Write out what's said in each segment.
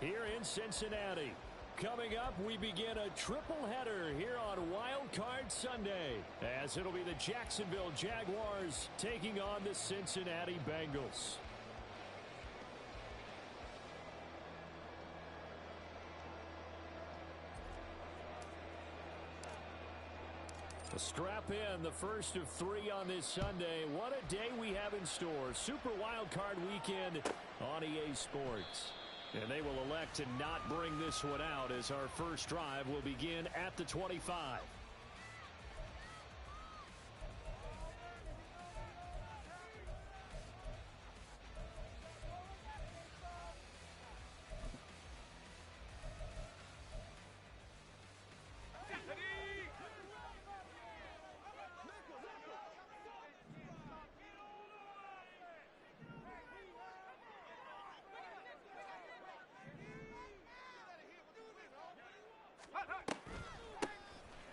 here in Cincinnati. Coming up, we begin a triple header here on Wild Card Sunday, as it'll be the Jacksonville Jaguars taking on the Cincinnati Bengals. Strap in, the first of 3 on this Sunday. What a day we have in store. Super Wild Card Weekend on EA Sports. And they will elect to not bring this one out, as our first drive will begin at the 25.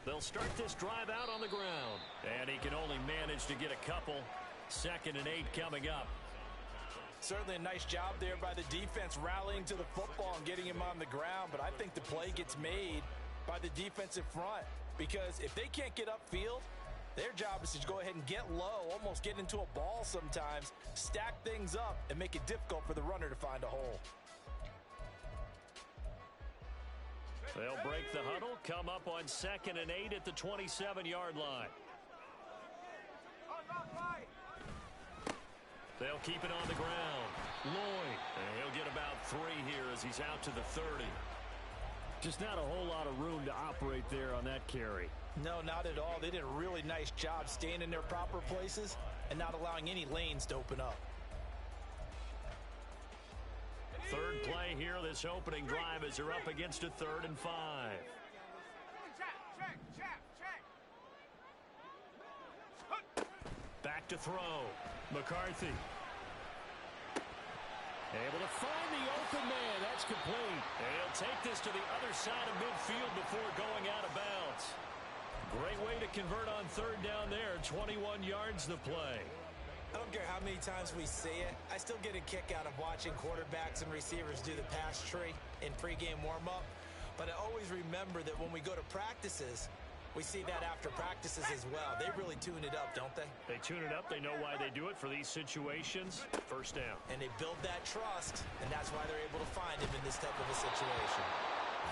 They'll start this drive out on the ground. And he can only manage to get a couple. 2nd and 8 coming up. Certainly a nice job there by the defense rallying to the football and getting him on the ground. But I think the play gets made by the defensive front. Because if they can't get upfield, their job is to go ahead and get low, almost get into a ball sometimes, stack things up, and make it difficult for the runner to find a hole. They'll break the huddle, come up on 2nd and 8 at the 27-yard line. They'll keep it on the ground. Lloyd, and he'll get about 3 here as he's out to the 30. Just not a whole lot of room to operate there on that carry. No, not at all. They did a really nice job staying in their proper places and not allowing any lanes to open up. Third play here, this opening drive, as they're up against a 3rd and 5. Back to throw. McCarthy. Able to find the open man. That's complete. And he'll take this to the other side of midfield before going out of bounds. Great way to convert on 3rd down there. 21 yards the play. I don't care how many times we see it. I still get a kick out of watching quarterbacks and receivers do the pass tree in pregame warm-up. But I always remember that when we go to practices, we see that after practices as well. They really tune it up, don't they? They tune it up. They know why they do it for these situations. 1st down. And they build that trust, and that's why they're able to find him in this type of a situation.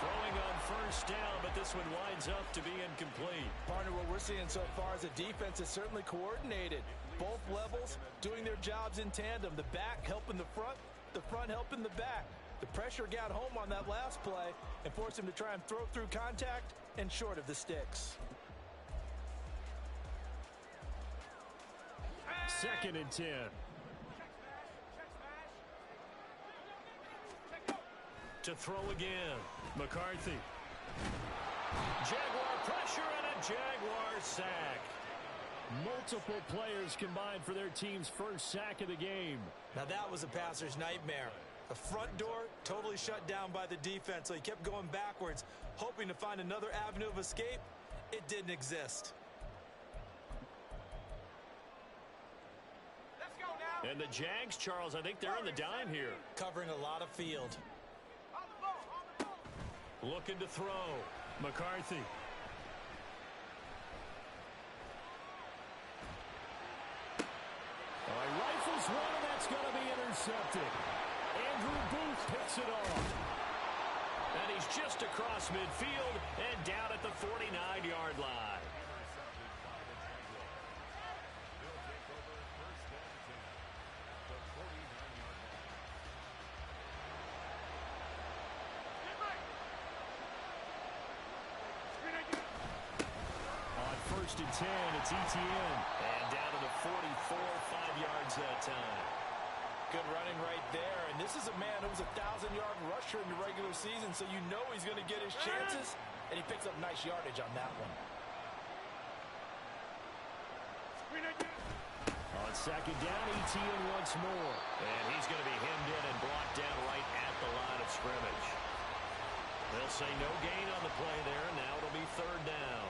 Throwing on 1st down, but this one winds up to be incomplete. Partner, what we're seeing so far is a defense is certainly coordinated. Both levels doing their jobs in tandem. The back helping the front helping the back. The pressure got home on that last play and forced him to try and throw through contact and short of the sticks. 2nd and 10. To throw again. McCarthy. Jaguar pressure and a Jaguar sack. Multiple players combined for their team's first sack of the game. Now that was a passer's nightmare. The front door totally shut down by the defense, so he kept going backwards, hoping to find another avenue of escape. It didn't exist. Let's go now. And the Jags, Charles, I think they're in the dime here. Covering a lot of field. Looking to throw. McCarthy. Rifles one, and that's going to be intercepted. Andrew Booth picks it off. And he's just across midfield and down at the 49-yard line. On 1st and 10, it's Etienne. And down to the 44, 5 yards that time. Good running right there. And this is a man who was a 1,000-yard rusher in the regular season, so you know he's going to get his chances. And he picks up nice yardage on that one. On 2nd down, Etienne once more. And he's going to be hemmed in and brought down right at the line of scrimmage. They'll say no gain on the play there. Now it'll be 3rd down.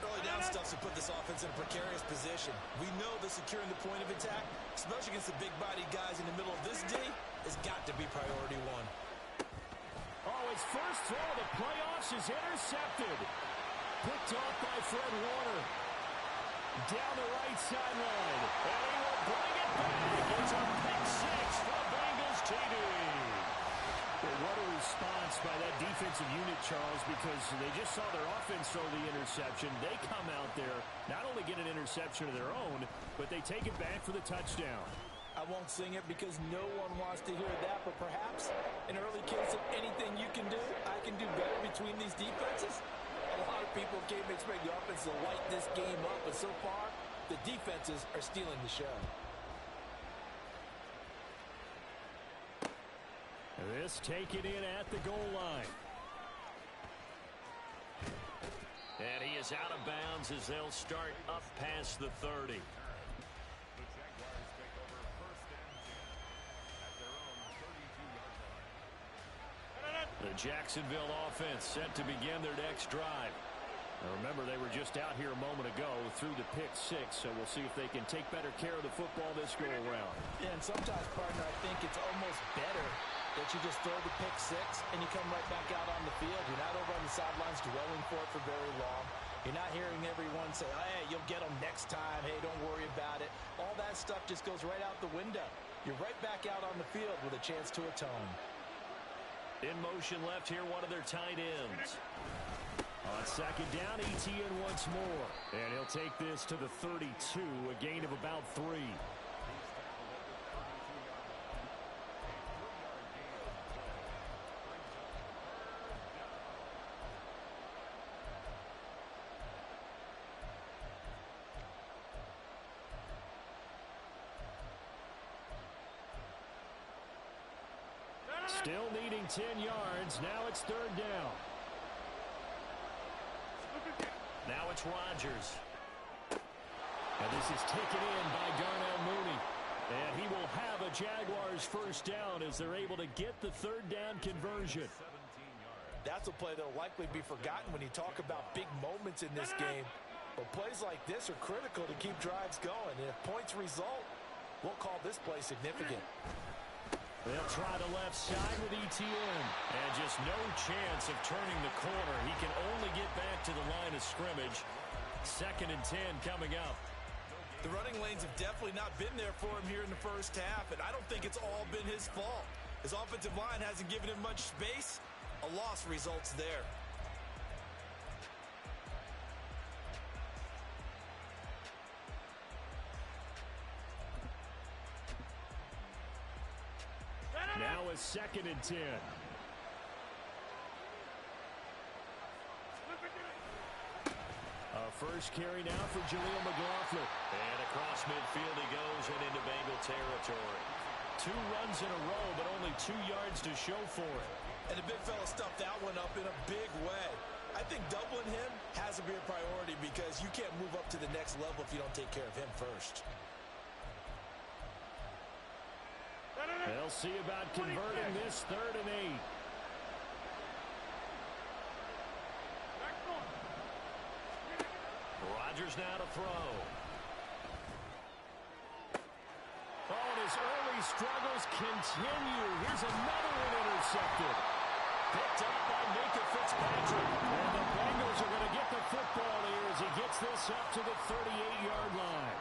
Early down stuff to put this offense in a precarious position. We know that securing the point of attack, especially against the big-bodied guys in the middle of this D, has got to be priority 1. first throw of the playoffs is intercepted. Picked off by Fred Warner. Down the right sideline. And he will bring it back. It's a pick six for Bengals TD. Well, what a response by that defensive unit, Charles, because they just saw their offense throw the interception. They come out there, not only get an interception of their own, but they take it back for the touchdown. I won't sing it because no one wants to hear that, but perhaps an early case of anything you can do, I can do better between these defenses. A lot of people came to expect the offense to light this game up, but so far, the defenses are stealing the show. This taken in at the goal line. And he is out of bounds as they'll start up past the 30. The Jacksonville offense set to begin their next drive. Now remember, they were just out here a moment ago through the pick six, so we'll see if they can take better care of the football this go-around. Yeah, and sometimes, partner, I think it's almost better that you just throw the pick six and you come right back out on the field. You're not over on the sidelines dwelling for it for very long. You're not hearing everyone say, hey, you'll get them next time. Hey, don't worry about it. All that stuff just goes right out the window. You're right back out on the field with a chance to atone. In motion left here, one of their tight ends. On second down, Etienne once more. And he'll take this to the 32, a gain of about 3. Still needing 10 yards. Now it's third down. Now it's Rodgers. And this is taken in by Darnell Mooney. And he will have a Jaguars first down as they're able to get the third down conversion. That's a play that will likely be forgotten when you talk about big moments in this game. But plays like this are critical to keep drives going. And if points result, we'll call this play significant. They'll try the left side with Etienne. And just no chance of turning the corner. He can only get back to the line of scrimmage. 2nd and 10 coming up. The running lanes have definitely not been there for him here in the first half, and I don't think it's all been his fault. His offensive line hasn't given him much space. A loss results there. Now a 2nd and 10. First carry now for Jaleel McLaughlin. And across midfield he goes and into Bengal territory. 2 runs in a row, but only 2 yards to show for it. And the big fella stuffed that one up in a big way. I think doubling him has to be a priority because you can't move up to the next level if you don't take care of him first. They'll see about converting this 3rd and 8. Rodgers now to throw. Oh, and his early struggles continue. Here's another one intercepted. Picked up by Minka Fitzpatrick. And the Bengals are going to get the football here as he gets this up to the 38-yard line.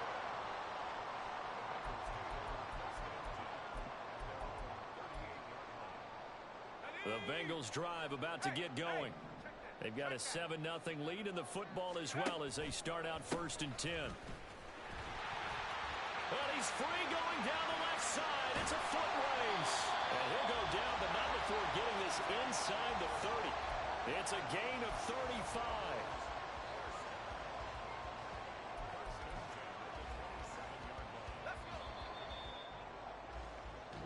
The Bengals drive about to get going. They've got a 7-0 lead in the football as well as they start out 1st and 10. But he's free going down the left side. It's a foot race. And he'll go down, but not before getting this inside the 30. It's a gain of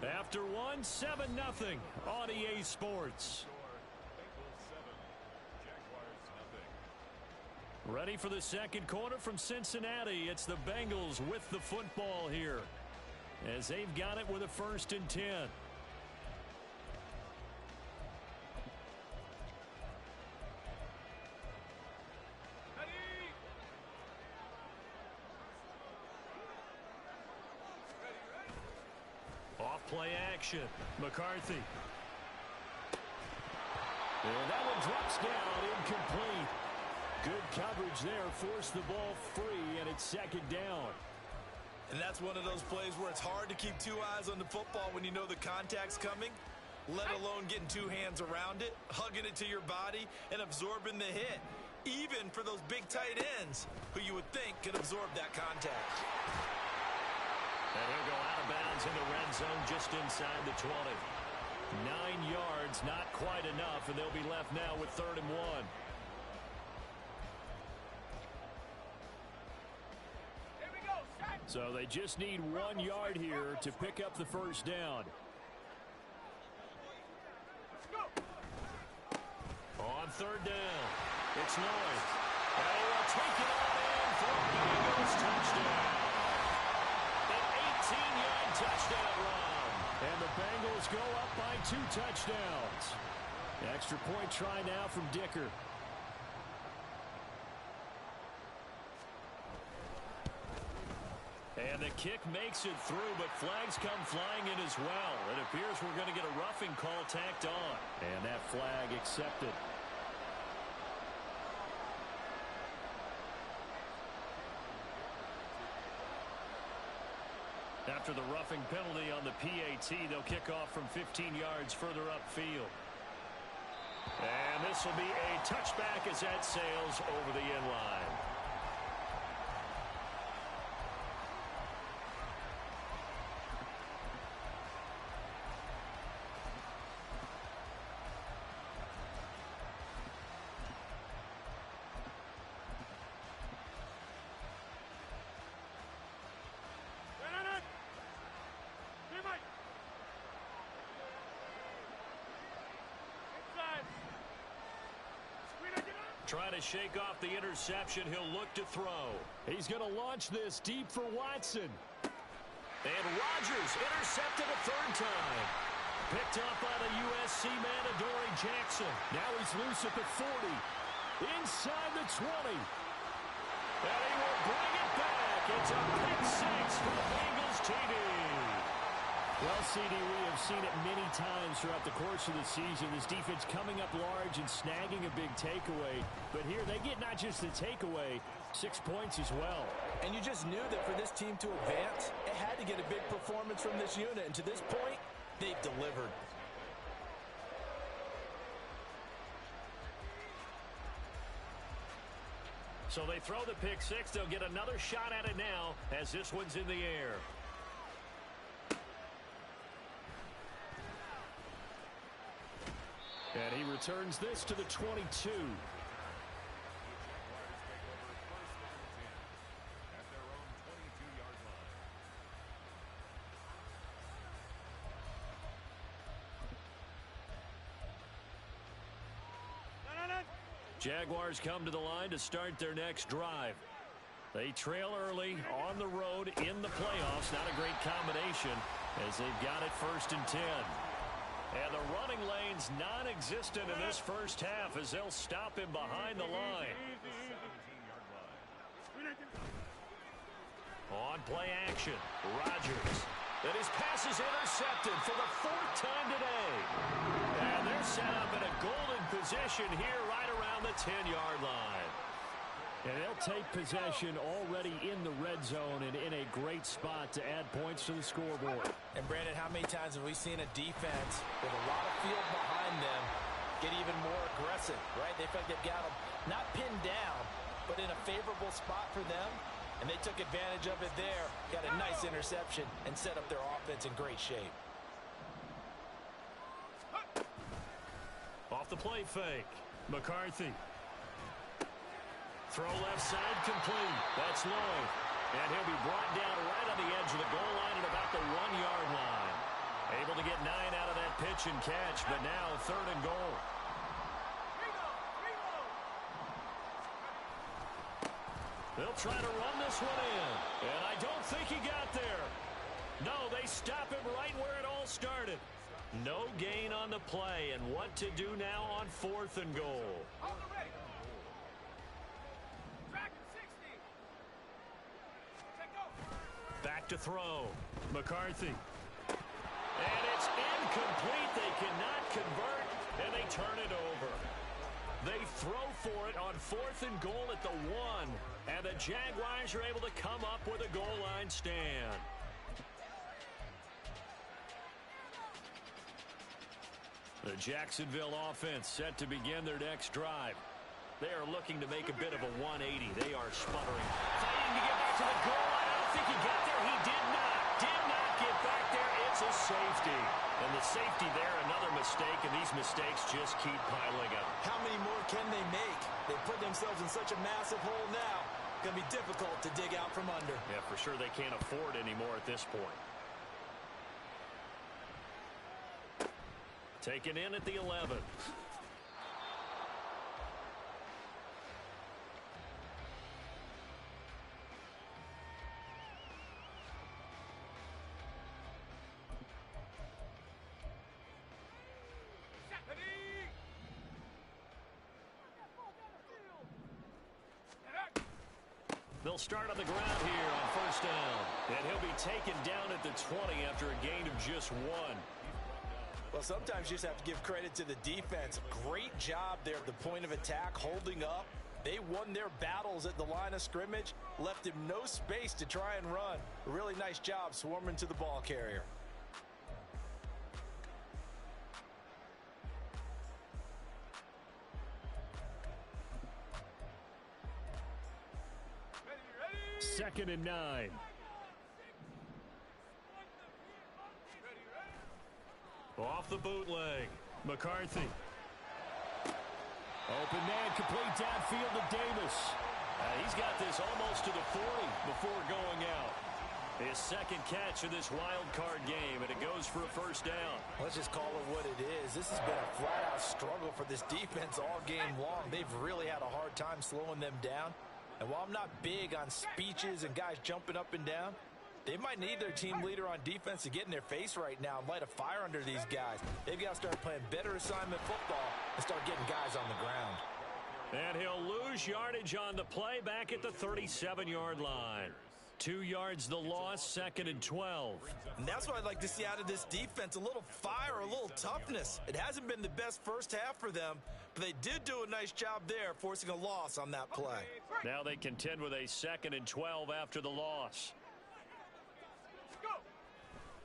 35. After one, 7-0 on EA Sports. Ready for the second quarter from Cincinnati. It's the Bengals with the football here as they've got it with a 1st and 10. Off play action. McCarthy. And that one drops down, incomplete. Good coverage there, forced the ball free, and it's second down. And that's one of those plays where it's hard to keep two eyes on the football when you know the contact's coming, let alone getting two hands around it, hugging it to your body, and absorbing the hit, even for those big tight ends who you would think could absorb that contact. And he'll go out of bounds in the red zone just inside the 20. 9 yards, not quite enough, and they'll be left now with 3rd and 1. So they just need 1 yard here to pick up the first down. On 3rd down, it's Lloyd. And he will take it on in for a Bengals touchdown. An 18-yard touchdown run. And the Bengals go up by 2 touchdowns. Extra point try now from Dicker. And the kick makes it through, but flags come flying in as well. It appears we're going to get a roughing call tacked on. And that flag accepted. After the roughing penalty on the PAT, they'll kick off from 15 yards further upfield. And this will be a touchback as that sails over the end line. Trying to shake off the interception. He'll look to throw. He's going to launch this deep for Watson. And Rodgers intercepted a 3rd time. Picked up by the USC man, Adoree Jackson. Now he's loose at the 40. Inside the 20. And he will bring it back. It's a pick 6 for the Bengals TD. Well, CD, we have seen it many times throughout the course of the season. This defense coming up large and snagging a big takeaway. But here they get not just the takeaway, 6 points as well. And you just knew that for this team to advance, it had to get a big performance from this unit. And to this point, they've delivered. So they throw the pick 6. They'll get another shot at it now as this one's in the air. And he returns this to the 22. Jaguars come to the line to start their next drive. They trail early on the road in the playoffs. Not a great combination as they've got it 1st and 10. And the running lane's non-existent in this first half as they'll stop him behind the line. On play action, Rodgers. And his pass is intercepted for the 4th time today. And they're set up in a golden position here right around the 10-yard line. And they'll take possession already in the red zone and in a great spot to add points to the scoreboard. And Brandon, how many times have we seen a defense with a lot of field behind them get even more aggressive, right? They feel like they've got them not pinned down, but in a favorable spot for them. And they took advantage of it there, got a nice interception, and set up their offense in great shape. Off the play fake, McCarthy. Throw left side complete. That's Lloyd. And he'll be brought down right on the edge of the goal line at about the 1-yard line. Able to get 9 out of that pitch and catch, but now 3rd and goal. They'll try to run this one in. And I don't think he got there. No, they stop him right where it all started. No gain on the play, and what to do now on 4th and goal. Back to throw. McCarthy. And it's incomplete. They cannot convert, and they turn it over. They throw for it on 4th and goal at the 1. And the Jaguars are able to come up with a goal line stand. The Jacksonville offense set to begin their next drive. They are looking to make a bit of a 180. They are sputtering. Fighting to get back to the goal line. I don't think he got there. He did not. Did not get back there. It's a safety. And the safety there, another mistake, and these mistakes just keep piling up. How many more can they make? They put themselves in such a massive hole now. Going to be difficult to dig out from under. Yeah, for sure they can't afford anymore at this point. Taken in at the 11. They'll start on the ground here on 1st down. And he'll be taken down at the 20 after a gain of just 1. Well, sometimes you just have to give credit to the defense. Great job there at the point of attack, holding up. They won their battles at the line of scrimmage, left him no space to try and run. A really nice job swarming to the ball carrier. Second and 9. Off the bootleg. McCarthy. Open man, complete downfield to Davis. He's got this almost to the 40 before going out. His second catch of this wild card game, and it goes for a 1st down. Let's just call it what it is. This has been a flat-out struggle for this defense all game long. They've really had a hard time slowing them down. And while I'm not big on speeches and guys jumping up and down, they might need their team leader on defense to get in their face right now and light a fire under these guys. They've got to start playing better assignment football and start getting guys on the ground. And he'll lose yardage on the play back at the 37-yard line. 2 yards the loss, 2nd and 12. And that's what I'd like to see out of this defense, a little fire, a little toughness. It hasn't been the best first half for them, but they did do a nice job there, forcing a loss on that play. Now they contend with a 2nd and 12 after the loss.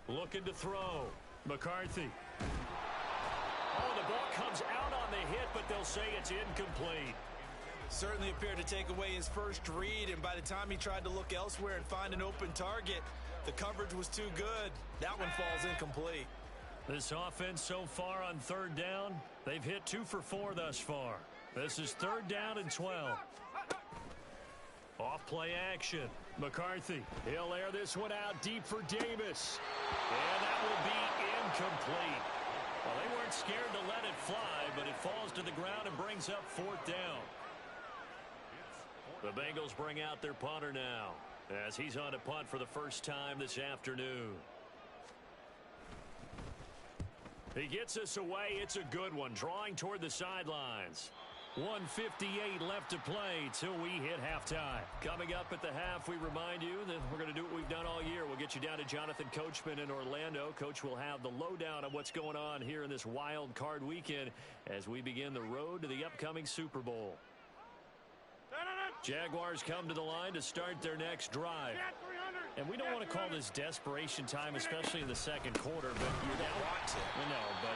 Looking to throw. McCarthy. Oh, the ball comes out on the hit, but they'll say it's incomplete. Certainly appeared to take away his first read, and by the time he tried to look elsewhere and find an open target, the coverage was too good. That one falls incomplete. This offense so far on 3rd down, they've hit 2 for 4 thus far. This is 3rd down and 12. Off play action. McCarthy. He'll air this one out deep for Davis. And that will be incomplete. Well, they weren't scared to let it fly, but it falls to the ground and brings up 4th down. The Bengals bring out their punter now as he's on to punt for the first time this afternoon. He gets us away. It's a good one, drawing toward the sidelines. 1:58 left to play till we hit halftime. Coming up at the half, we remind you that we're going to do what we've done all year. We'll get you down to Jonathan Coachman in Orlando. Coach will have the lowdown on what's going on here in this wild card weekend as we begin the road to the upcoming Super Bowl. Jaguars come to the line to start their next drive. And we don't want to call this desperation time, especially in the second quarter, but you're down. No, but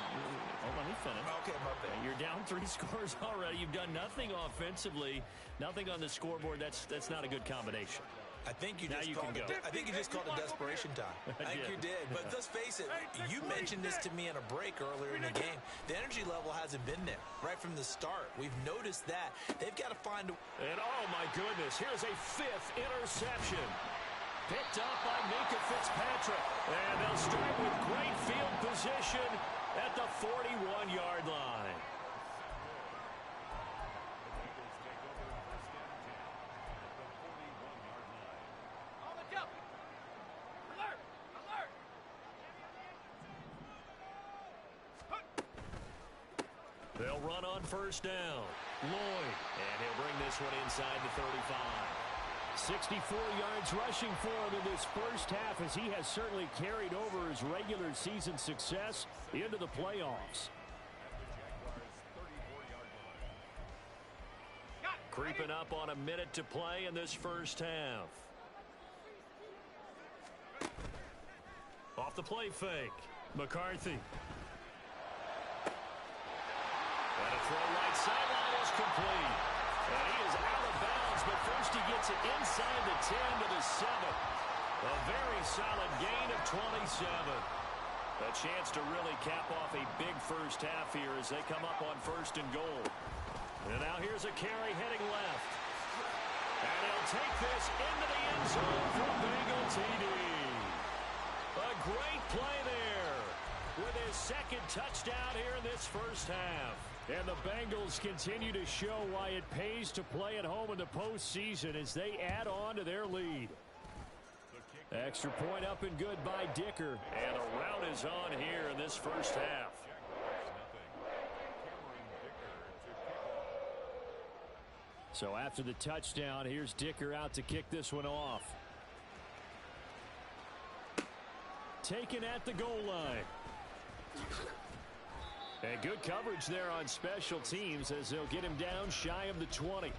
let me finish. Okay, my bad. You're down 3 scores already. You've done nothing offensively, nothing on the scoreboard. That's not a good combination. I think you just called it desperation time. I think you did. But let's face it, you mentioned this to me in a break earlier in the game. The energy level hasn't been there right from the start. We've noticed that. They've got to find a... And oh my goodness, here's a 5th interception. Picked up by Minka Fitzpatrick. And they'll start with great field position at the 41-yard line. They'll run on first down. Lloyd, and he'll bring this one inside the 35. 64 yards rushing for him in this first half as he has certainly carried over his regular season success into the playoffs. Creeping up on a minute to play in this first half. Off the play fake. McCarthy. And a throw right sideline is complete. And he is out of bounds, but first he gets it inside the 10 to the 7. A very solid gain of 27. A chance to really cap off a big first half here as they come up on first and goal. And now here's a carry heading left. And he'll take this into the end zone for Bengal TD. A great play there with his second touchdown here in this first half. And the Bengals continue to show why it pays to play at home in the postseason as they add on to their lead. Extra point up and good by Dicker. And a rout is on here in this first half. So after the touchdown, here's Dicker out to kick this one off. Taken at the goal line. And good coverage there on special teams as they'll get him down shy of the 20.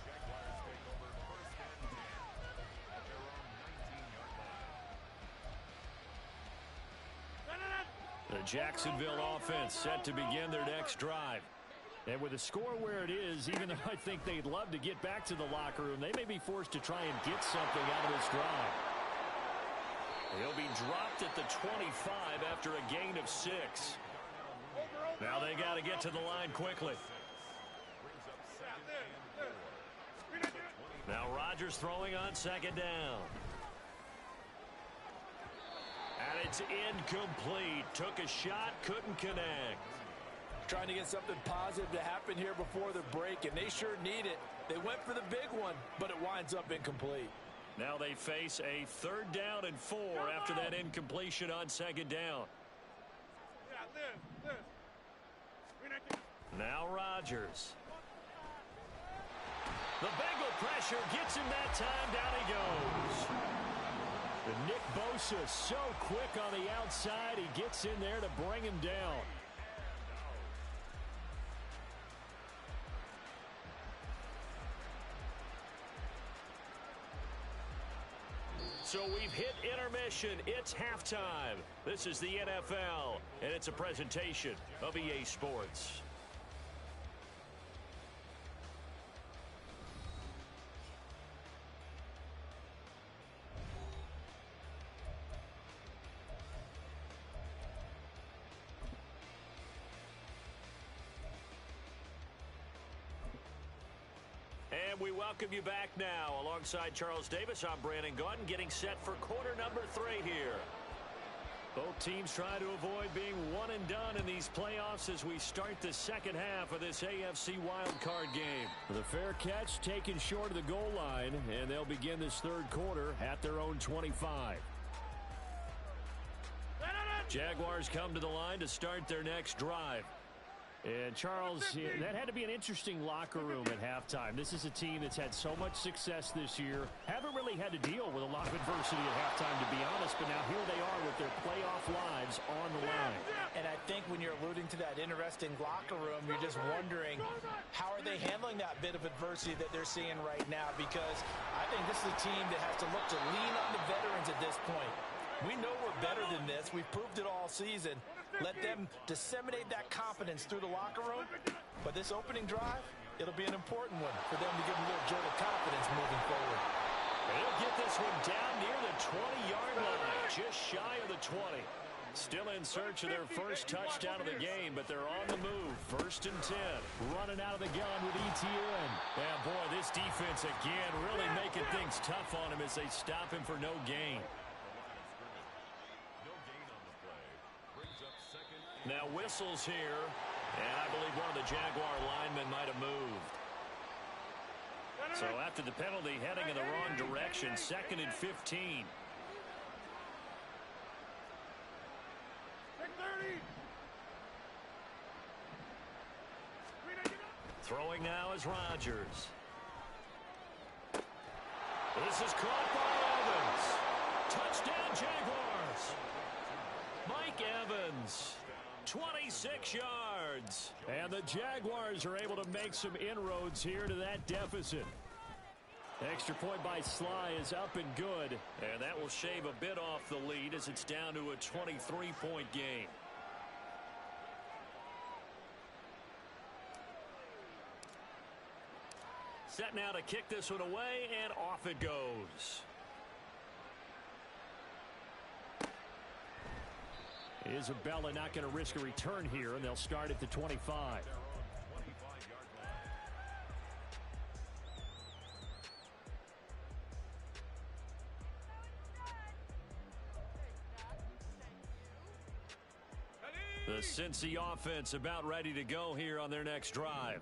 The Jacksonville offense set to begin their next drive. And with the score where it is, even though I think they'd love to get back to the locker room, they may be forced to try and get something out of this drive. He'll be dropped at the 25 after a gain of 6. Now they got to get to the line quickly. Now Rodgers throwing on second down. And it's incomplete. Took a shot, couldn't connect. Trying to get something positive to happen here before the break, and they sure need it. They went for the big one, but it winds up incomplete. Now they face a 3rd down and 4 after that incompletion on second down. Now Rodgers. The Bengal pressure gets him that time. Down he goes. And Nick Bosa so quick on the outside. He gets in there to bring him down. So we've hit intermission. It's halftime. This is the NFL, and it's a presentation of EA Sports. And we welcome you back now. Alongside Charles Davis, I'm Brandon Gunn, getting set for quarter number 3 here. Both teams try to avoid being one and done in these playoffs as we start the second half of this AFC wildcard game. The fair catch taken short of the goal line, and they'll begin this third quarter at their own 25. Jaguars come to the line to start their next drive. And, Charles, that had to be an interesting locker room at halftime. This is a team that's had so much success this year. Haven't really had to deal with a lot of adversity at halftime, to be honest. But now here they are with their playoff lives on the line. And I think when you're alluding to that interesting locker room, you're just wondering, how are they handling that bit of adversity that they're seeing right now? Because I think this is a team that has to look to lean on the veterans at this point. We know we're better than this. We've proved it all season. Let them disseminate that confidence through the locker room. But this opening drive, it'll be an important one for them to give them a little jolt of confidence moving forward. They'll get this one down near the 20-yard line, just shy of the 20. Still in search of their first touchdown of the game, but they're on the move. 1st and 10. Running out of the gun with ETN. And boy, this defense again really making things tough on him as they stop him for no gain. Now whistles here, and I believe one of the Jaguar linemen might have moved. So after the penalty, heading in the wrong direction, 2nd and 15. Throwing now is Rodgers. This is caught by Evans. Touchdown Jaguars. Mike Evans. 26 yards. And the Jaguars are able to make some inroads here to that deficit. Extra point by Sly is up and good. And that will shave a bit off the lead as it's down to a 23-point game. Set now to kick this one away, and off it goes. Isabella not going to risk a return here, and they'll start at the 25. The Cincy offense about ready to go here on their next drive.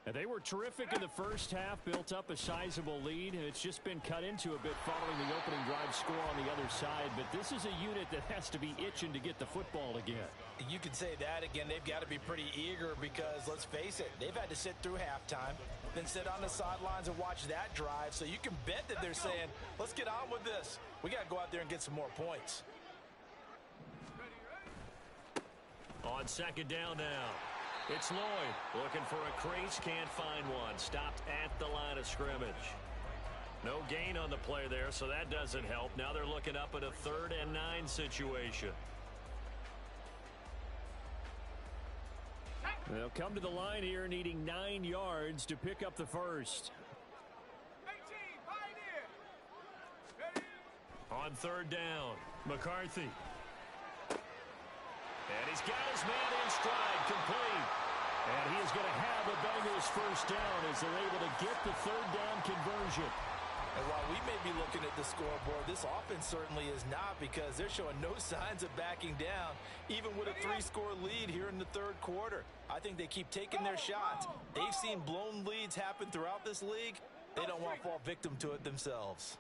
And they were terrific in the first half, built up a sizable lead, and it's just been cut into a bit following the opening drive score on the other side. But this is a unit that has to be itching to get the football again. You could say that again. They've got to be pretty eager because, let's face it, they've had to sit through halftime, then sit on the sidelines and watch that drive. So you can bet that they're saying, let's get on with this. We got to go out there and get some more points. On second down now. It's Lloyd looking for a crease, can't find one. Stopped at the line of scrimmage. No gain on the play there, so that doesn't help. Now they're looking up at a 3rd and 9 situation. They'll come to the line here needing 9 yards to pick up the first. On 3rd down, McCarthy. And he's got his man in stride, complete. And he is going to have the Bengals first down as they're able to get the 3rd down conversion. And while we may be looking at the scoreboard, this offense certainly is not, because they're showing no signs of backing down, even with a 3-score lead here in the 3rd quarter. I think they keep taking their shots. They've seen blown leads happen throughout this league. They don't want to fall victim to it themselves.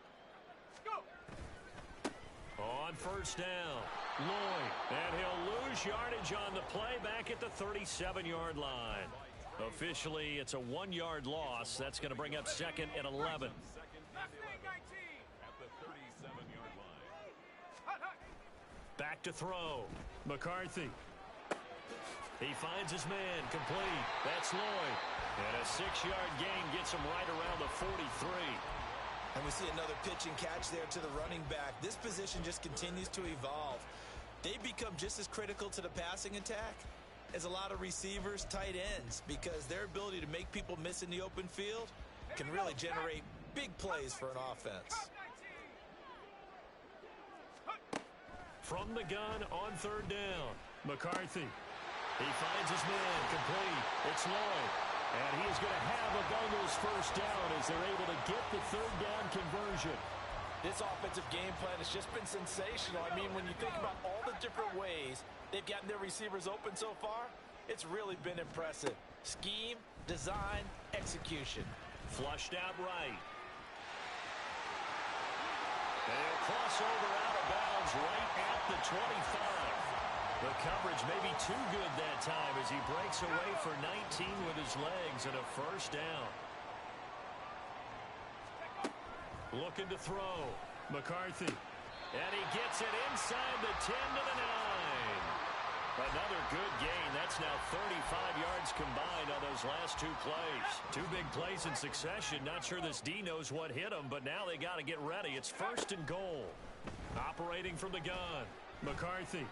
On first down, Lloyd, and he'll lose yardage on the play back at the 37-yard line. Officially, it's a 1-yard loss. That's going to bring up 2nd and 11. Back to throw, McCarthy. He finds his man, complete. That's Lloyd. And a 6-yard gain gets him right around the 43. And we see another pitch and catch there to the running back. This position just continues to evolve. They become just as critical to the passing attack as a lot of receivers, tight ends, because their ability to make people miss in the open field can really generate big plays for an offense. From the gun on 3rd down, McCarthy. He finds his man, complete. It's Lloyd. And he is going to have a Bengals first down as they're able to get the 3rd down conversion. This offensive game plan has just been sensational. I mean, when you think about all the different ways they've gotten their receivers open so far, it's really been impressive. Scheme, design, execution. Flushed out right. And he'll cross over out of bounds right at the 25. The coverage may be too good that time as he breaks away for 19 with his legs and a first down. Looking to throw. McCarthy. And he gets it inside the 10 to the 9. Another good gain. That's now 35 yards combined on those last 2 plays. 2 big plays in succession. Not sure this D knows what hit him, but now they got to get ready. It's 1st and goal. Operating from the gun, McCarthy.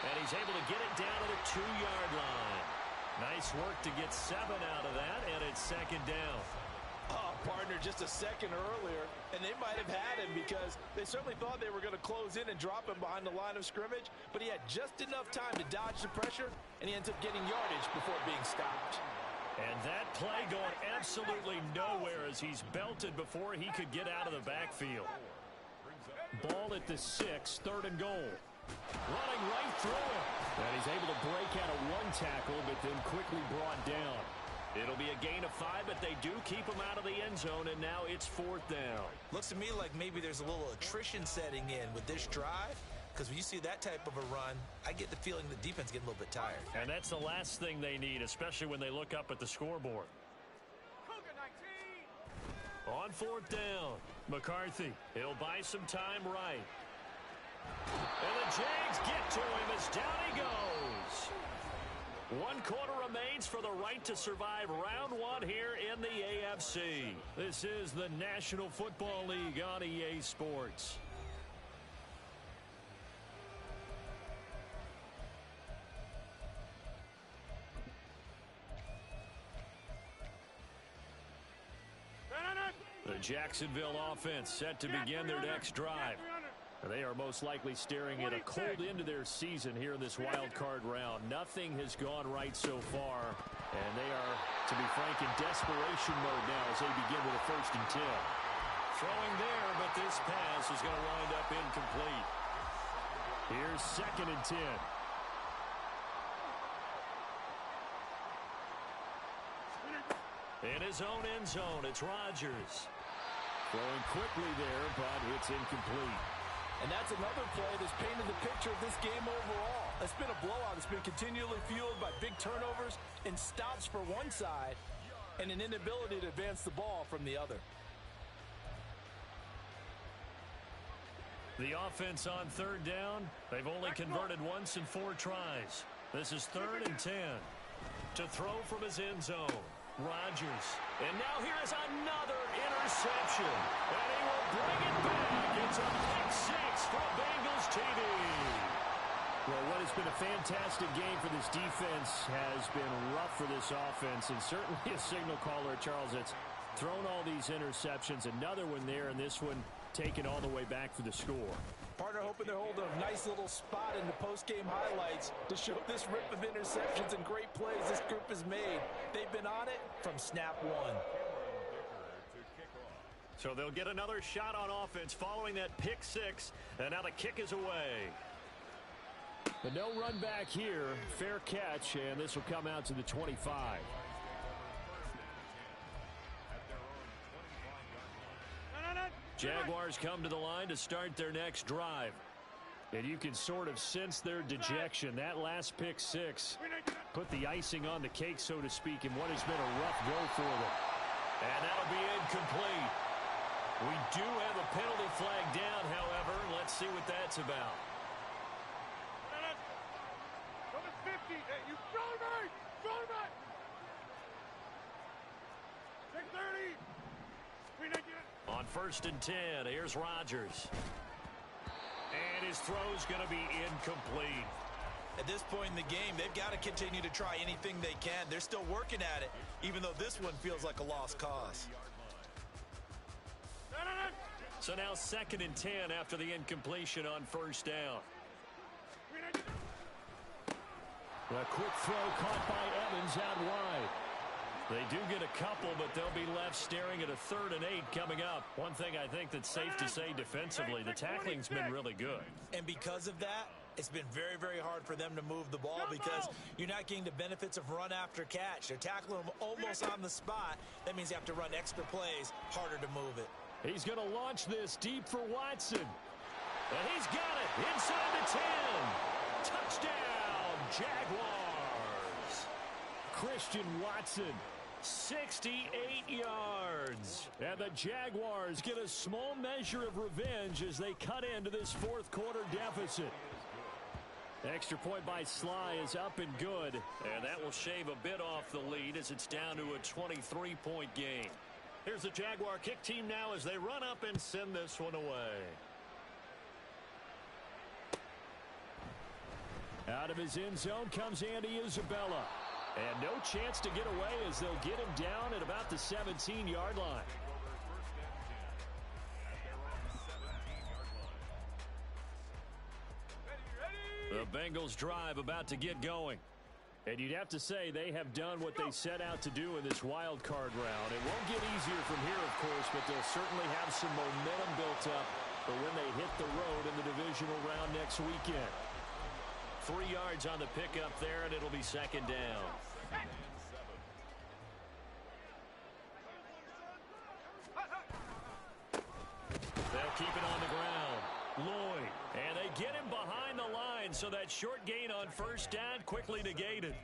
And he's able to get it down to the 2-yard line. Nice work to get 7 out of that, and it's 2nd down. Oh, partner, just a second earlier, and they might have had him because they certainly thought they were going to close in and drop him behind the line of scrimmage, but he had just enough time to dodge the pressure, and he ends up getting yardage before being stopped. And that play going absolutely nowhere as he's belted before he could get out of the backfield. Ball at the 6, 3rd and goal. Running right through him. And he's able to break out of 1 tackle, but then quickly brought down. It'll be a gain of 5, but they do keep him out of the end zone, and now it's 4th down. Looks to me like maybe there's a little attrition setting in with this drive, because when you see that type of a run, I get the feeling the defense getting a little bit tired. And that's the last thing they need, especially when they look up at the scoreboard. On 4th down, McCarthy. He'll buy some time right. And the Jags get to him as down he goes. 1 quarter remains for the right to survive round 1 here in the AFC. This is the National Football League on EA Sports. The Jacksonville offense set to begin their next drive. They are most likely staring at a cold end to their season here in this wild card round. Nothing has gone right so far, and they are, to be frank, in desperation mode now as they begin with a 1st and 10. Throwing there, but this pass is going to wind up incomplete. Here's 2nd and 10. In his own end zone, it's Rodgers. Throwing quickly there, but it's incomplete. And that's another play that's painted the picture of this game overall. It's been a blowout. It's been continually fueled by big turnovers and stops for one side and an inability to advance the ball from the other. The offense on 3rd down, they've only converted once in 4 tries. This is 3rd and 10. To throw from his end zone, Rodgers. And now here is another interception. And he will bring it back. It's a pick 6 from Bengals TD. Well, what has been a fantastic game for this defense has been rough for this offense, and certainly a signal caller, Charles, that's thrown all these interceptions. Another one there, and this one taken all the way back for the score. Partner hoping to hold a nice little spot in the post-game highlights to show this rip of interceptions and great plays this group has made. They've been on it from snap 1. So they'll get another shot on offense following that pick 6, and now the kick is away. But no run back here. Fair catch, and this will come out to the 25. Jaguars come to the line to start their next drive. And you can sort of sense their dejection. That last pick 6 put the icing on the cake, so to speak, in what has been a rough go for them. And that'll be incomplete. We do have a penalty flag down, however. Let's see what that's about. On 1st and 10, here's Rodgers. And his throw's going to be incomplete. At this point in the game, they've got to continue to try anything they can. They're still working at it, even though this one feels like a lost cause. So now 2nd and 10 after the incompletion on 1st down. A quick throw caught by Evans out wide. They do get a couple, but they'll be left staring at a 3rd and 8 coming up. One thing I think that's safe to say defensively, the tackling's been really good. And because of that, it's been very, very hard for them to move the ball because you're not getting the benefits of run after catch. They're tackling them almost on the spot. That means you have to run extra plays, harder to move it. He's going to launch this deep for Watson. And he's got it inside the 10. Touchdown, Jaguars. Christian Watson, 68 yards. And the Jaguars get a small measure of revenge as they cut into this 4th quarter deficit. Extra point by Sly is up and good. And that will shave a bit off the lead as it's down to a 23-point game. Here's the Jaguar kick team now as they run up and send this one away. Out of his end zone comes Andy Isabella. And no chance to get away as they'll get him down at about the 17-yard line. The Bengals drive about to get going. And you'd have to say they have done what they set out to do in this wild card round. It won't get easier from here, of course, but they'll certainly have some momentum built up for when they hit the road in the divisional round next weekend. 3 yards on the pickup there, and it'll be 2nd down. They'll keep it on the ground. Lloyd, and they get him behind the line, so that short gain on 1st down quickly negated.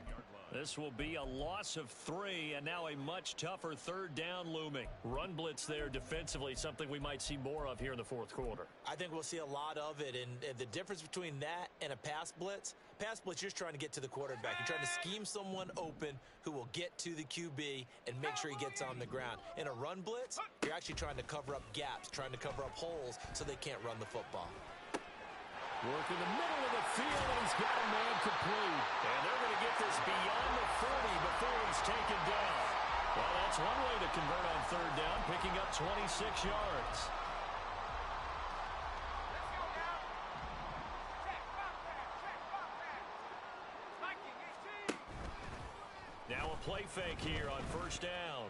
This will be a loss of 3, and now a much tougher third down looming. Run blitz there defensively, something we might see more of here in the fourth quarter. I think we'll see a lot of it, and the difference between that and a pass blitz, you're just trying to get to the quarterback. You're trying to scheme someone open who will get to the QB and make sure he gets on the ground. In a run blitz, you're actually trying to cover up gaps, trying to cover up holes so they can't run the football. Work in the middle of the field, and he's got a man complete. And they're going to get this beyond the 40 before he's taken down. Well, that's one way to convert on third down, picking up 26 yards. Now a play fake here on first down.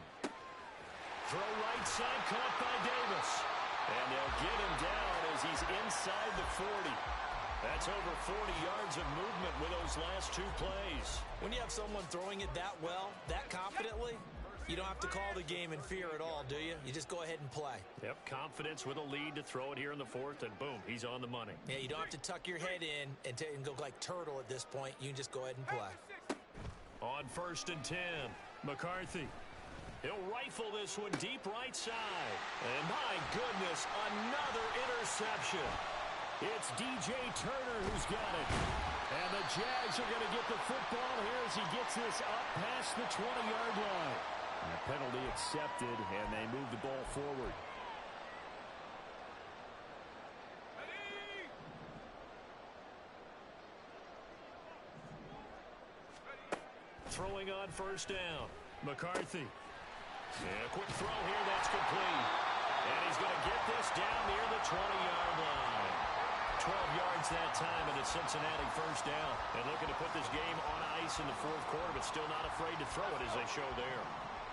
Throw right side, caught by Davis. And they'll get him down as he's inside the 40. That's over 40 yards of movement with those last 2 plays. When you have someone throwing it that well, that confidently, you don't have to call the game in fear at all, do you? You just go ahead and play. Yep, confidence with a lead to throw it here in the 4th, and boom, he's on the money. Yeah, you don't have to tuck your head in and go like turtle at this point. You can just go ahead and play. On 1st and 10, McCarthy. He'll rifle this one deep right side. And my goodness, another interception. It's DJ Turner who's got it. And the Jags are going to get the football here as he gets this up past the 20-yard line. And a penalty accepted, and they move the ball forward. Throwing on first down. McCarthy. Yeah, quick throw here. That's complete. And he's going to get this down near the 20-yard line. 12 yards that time, and it's Cincinnati first down. And looking to put this game on ice in the 4th quarter, but still not afraid to throw it as they show there.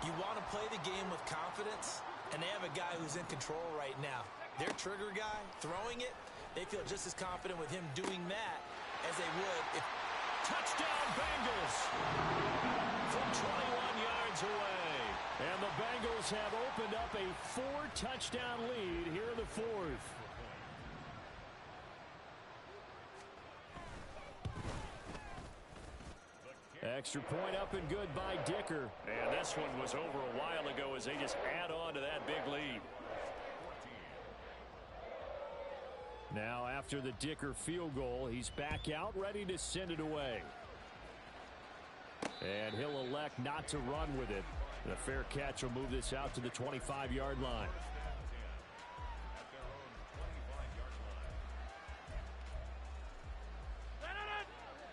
You want to play the game with confidence, and they have a guy who's in control right now. Their trigger guy, throwing it, they feel just as confident with him doing that as they would if... Touchdown Bengals from 21 yards away. And the Bengals have opened up a 4-touchdown lead here in the 4th. Extra point up and good by Dicker. And this one was over a while ago as they just add on to that big lead. Now after the Dicker field goal, he's back out ready to send it away. And he'll elect not to run with it. The fair catch will move this out to the 25-yard line.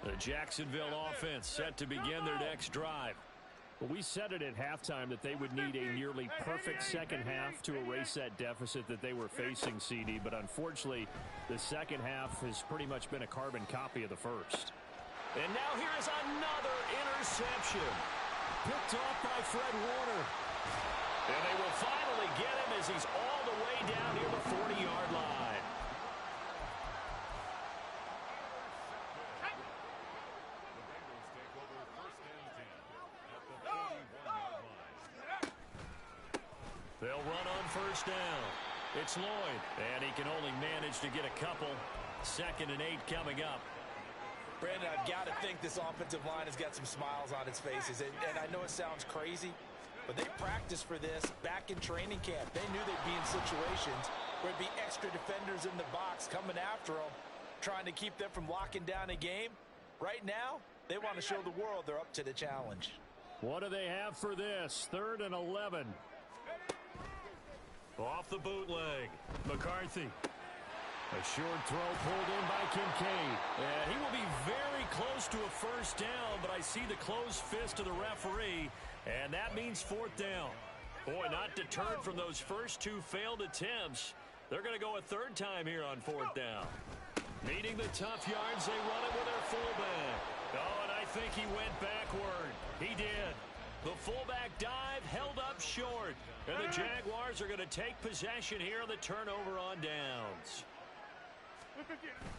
The Jacksonville offense set to begin their next drive. Well, we said it at halftime that they would need a nearly perfect second half to erase that deficit that they were facing, CD. But unfortunately, the second half has pretty much been a carbon copy of the first. And now here is another interception. Picked off by Fred Warner. And they will finally get him as he's all the way down near the 40-yard line. They'll run on first down. It's Lloyd, and he can only manage to get a couple. 2nd and 8 coming up. Brandon, I've got to think this offensive line has got some smiles on its faces. And I know it sounds crazy, but they practiced for this back in training camp. They knew they'd be in situations where there'd be extra defenders in the box coming after them, trying to keep them from locking down a game. Right now, they want to show the world they're up to the challenge. What do they have for this? 3rd and 11. Off the bootleg. McCarthy. A short throw pulled in by Kincaid. And he will be very close to a first down, but I see the closed fist of the referee, and that means 4th down. Boy, not deterred from those first 2 failed attempts. They're going to go a 3rd time here on 4th down. Needing the tough yards, they run it with their fullback. Oh, and I think he went backward. He did. The fullback dive held up short. And the Jaguars are going to take possession here on the turnover on downs.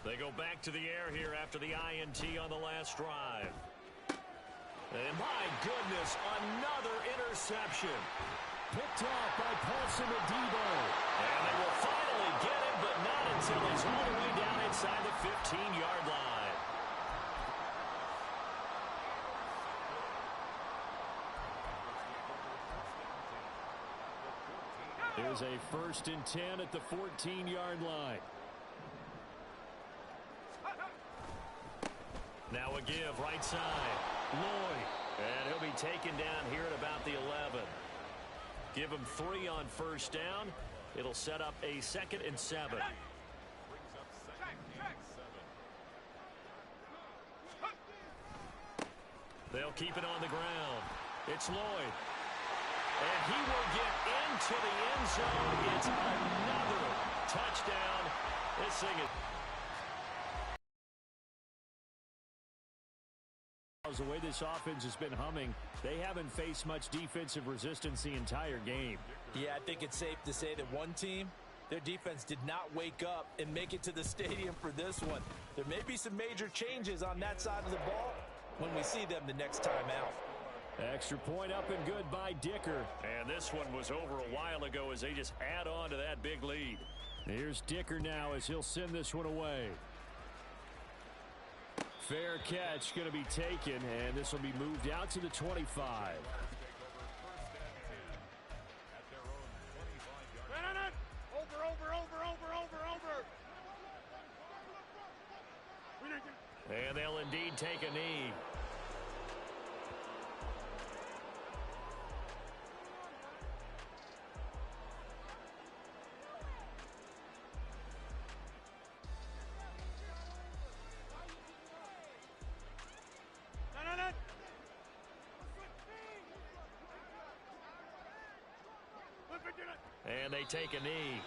They go back to the air here after the INT on the last drive. And my goodness, another interception. Picked off by Paulson Adebo. And they will finally get him, but not until he's all the way down inside the 15-yard line. Here's a 1st and 10 at the 14-yard line. Now a give right side. Lloyd. And he'll be taken down here at about the 11. Give him 3 on 1st down. It'll set up a 2nd and 7. They'll keep it on the ground. It's Lloyd. And he will get into the end zone. It's another touchdown. This thing is... The way this offense has been humming, they haven't faced much defensive resistance the entire game. Yeah, I think it's safe to say that one team, their defense did not wake up and make it to the stadium for this one. There may be some major changes on that side of the ball when we see them the next time out. Extra point up and good by Dicker. And this one was over a while ago as they just add on to that big lead. Here's Dicker now as he'll send this one away. Fair catch going to be taken, and this will be moved out to the 25. And they'll indeed take a knee. And they take a knee.